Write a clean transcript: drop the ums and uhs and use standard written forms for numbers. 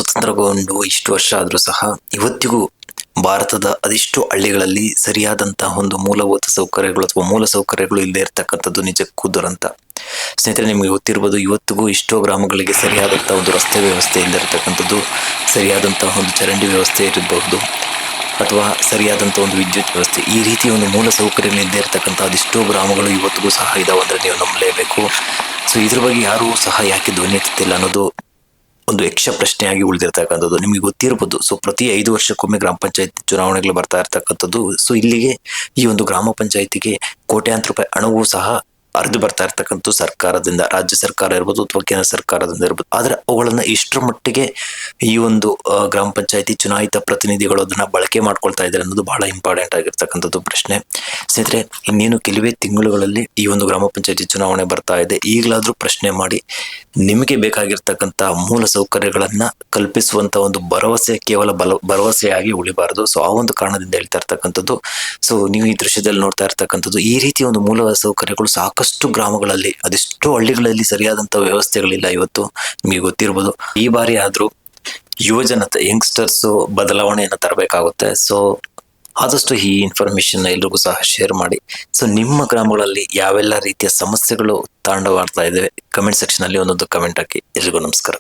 ಸ್ವತಂತ್ರಗೊಂಡು ಇಷ್ಟು ವರ್ಷ ಆದರೂ ಸಹ ಇವತ್ತಿಗೂ ಭಾರತದ ಅದೆಷ್ಟೋ ಹಳ್ಳಿಗಳಲ್ಲಿ ಸರಿಯಾದಂತಹ ಒಂದು ಮೂಲಭೂತ ಸೌಕರ್ಯಗಳು ಅಥವಾ ಮೂಲ ಸೌಕರ್ಯಗಳು ಇಲ್ಲದೆ ಇರತಕ್ಕಂಥದ್ದು ನಿಜಕ್ಕೂ ದುರಂತ. ಸ್ನೇಹಿತರೆ, ನಿಮಗೆ ಗೊತ್ತಿರ್ಬೋದು, ಇವತ್ತಿಗೂ ಎಷ್ಟೋ ಗ್ರಾಮಗಳಿಗೆ ಸರಿಯಾದಂತಹ ಒಂದು ರಸ್ತೆ ವ್ಯವಸ್ಥೆ ಇಲ್ಲದೆ ಇರತಕ್ಕಂಥದ್ದು, ಸರಿಯಾದಂತಹ ಒಂದು ಚರಂಡಿ ವ್ಯವಸ್ಥೆ ಇರಬಹುದು ಅಥವಾ ಸರಿಯಾದಂಥ ಒಂದು ವಿದ್ಯುತ್ ವ್ಯವಸ್ಥೆ, ಈ ರೀತಿ ಒಂದು ಮೂಲ ಸೌಕರ್ಯಗಳಿಲ್ಲದೆ ಇರತಕ್ಕಂಥ ಅದೆಷ್ಟೋ ಗ್ರಾಮಗಳು ಇವತ್ತಿಗೂ ಸಹ ಇದಾವೆ ಅಂದ್ರೆ ನೀವು ನಂಬಲೇಬೇಕು. ಸೊ ಇದ್ರ ಬಗ್ಗೆ ಯಾರೂ ಸಹ ಯಾಕೆ ಧ್ವನಿ ಎತ್ತುತ್ತಿಲ್ಲ ಅನ್ನೋದು ಒಂದು ಯಕ್ಷ ಪ್ರಶ್ನೆಯಾಗಿ ಉಳಿದಿರ್ತಕ್ಕಂಥದ್ದು. ನಿಮಗೆ ಗೊತ್ತಿರ್ಬೋದು, ಸೊ ಪ್ರತಿ 5 ವರ್ಷಕ್ಕೊಮ್ಮೆ ಗ್ರಾಮ ಪಂಚಾಯತ್ ಚುನಾವಣೆಗಳು ಬರ್ತಾ ಇರ್ತಕ್ಕಂಥದ್ದು. ಸೊ ಇಲ್ಲಿಗೆ ಈ ಒಂದು ಗ್ರಾಮ ಪಂಚಾಯತಿಗೆ ಕೋಟ್ಯಾಂತರ ರೂಪಾಯಿ ಹಣವೂ ಸಹ ಹರಿದು ಬರ್ತಾ ಇರ್ತಕ್ಕಂಥ ಸರ್ಕಾರದಿಂದ, ರಾಜ್ಯ ಸರ್ಕಾರ ಇರ್ಬೋದು ಅಥವಾ ಕೇಂದ್ರ ಸರ್ಕಾರದಿಂದ ಇರ್ಬೋದು. ಆದ್ರೆ ಅವುಗಳನ್ನ ಇಷ್ಟರ ಮಟ್ಟಿಗೆ ಈ ಒಂದು ಗ್ರಾಮ ಪಂಚಾಯತಿ ಚುನಾಯಿತ ಪ್ರತಿನಿಧಿಗಳು ಅದನ್ನ ಬಳಕೆ ಮಾಡ್ಕೊಳ್ತಾ ಇದ್ದಾರೆ ಅನ್ನೋದು ಬಹಳ ಇಂಪಾರ್ಟೆಂಟ್ ಆಗಿರ್ತಕ್ಕಂಥದ್ದು ಪ್ರಶ್ನೆ. ಸ್ನೇಹಿತರೆ, ಇನ್ನೇನು ಕೆಲವೇ ತಿಂಗಳುಗಳಲ್ಲಿ ಈ ಒಂದು ಗ್ರಾಮ ಪಂಚಾಯತಿ ಚುನಾವಣೆ ಬರ್ತಾ ಇದೆ. ಈಗಲಾದ್ರೂ ಪ್ರಶ್ನೆ ಮಾಡಿ ನಿಮಗೆ ಬೇಕಾಗಿರ್ತಕ್ಕಂಥ ಮೂಲ ಸೌಕರ್ಯಗಳನ್ನ ಕಲ್ಪಿಸುವಂತ ಒಂದು ಭರವಸೆ ಕೇವಲ ಭರವಸೆಯಾಗಿ ಉಳಿಬಾರದು. ಸೊ ಆ ಒಂದು ಕಾರಣದಿಂದ ಹೇಳ್ತಾ ಇರ್ತಕ್ಕಂಥದ್ದು. ಸೊ ನೀವು ಈ ದೃಶ್ಯದಲ್ಲಿ ನೋಡ್ತಾ ಇರ್ತಕ್ಕಂಥದ್ದು, ಈ ರೀತಿ ಒಂದು ಮೂಲ ಸೌಕರ್ಯಗಳು ಸಾಕಷ್ಟು ಗ್ರಾಮಗಳಲ್ಲಿ, ಅದೆಷ್ಟೋ ಹಳ್ಳಿಗಳಲ್ಲಿ ಸರಿಯಾದಂತ ವ್ಯವಸ್ಥೆಗಳಿಲ್ಲ. ಇವತ್ತು ನಿಮಗೆ ಗೊತ್ತಿರ್ಬೋದು, ಈ ಬಾರಿ ಆದ್ರೂ ಯುವಜನತೆ, ಯಂಗ್ಸ್ಟರ್ಸ್ ಬದಲಾವಣೆಯನ್ನು ತರಬೇಕಾಗುತ್ತೆ. ಸೊ ಆದಷ್ಟು ಈ ಇನ್ಫಾರ್ಮೇಶನ್ ಎಲ್ರಿಗೂ ಸಹ ಶೇರ್ ಮಾಡಿ. ಸೊ ನಿಮ್ಮ ಗ್ರಾಮಗಳಲ್ಲಿ ಯಾವೆಲ್ಲ ರೀತಿಯ ಸಮಸ್ಯೆಗಳು ತಾಂಡವಾಡ್ತಾ ಇದ್ದಾವೆ, ಕಮೆಂಟ್ ಸೆಕ್ಷನ್ ಅಲ್ಲಿ ಒಂದೊಂದು ಕಮೆಂಟ್ ಹಾಕಿ. ಎಲ್ರಿಗೂ ನಮಸ್ಕಾರ.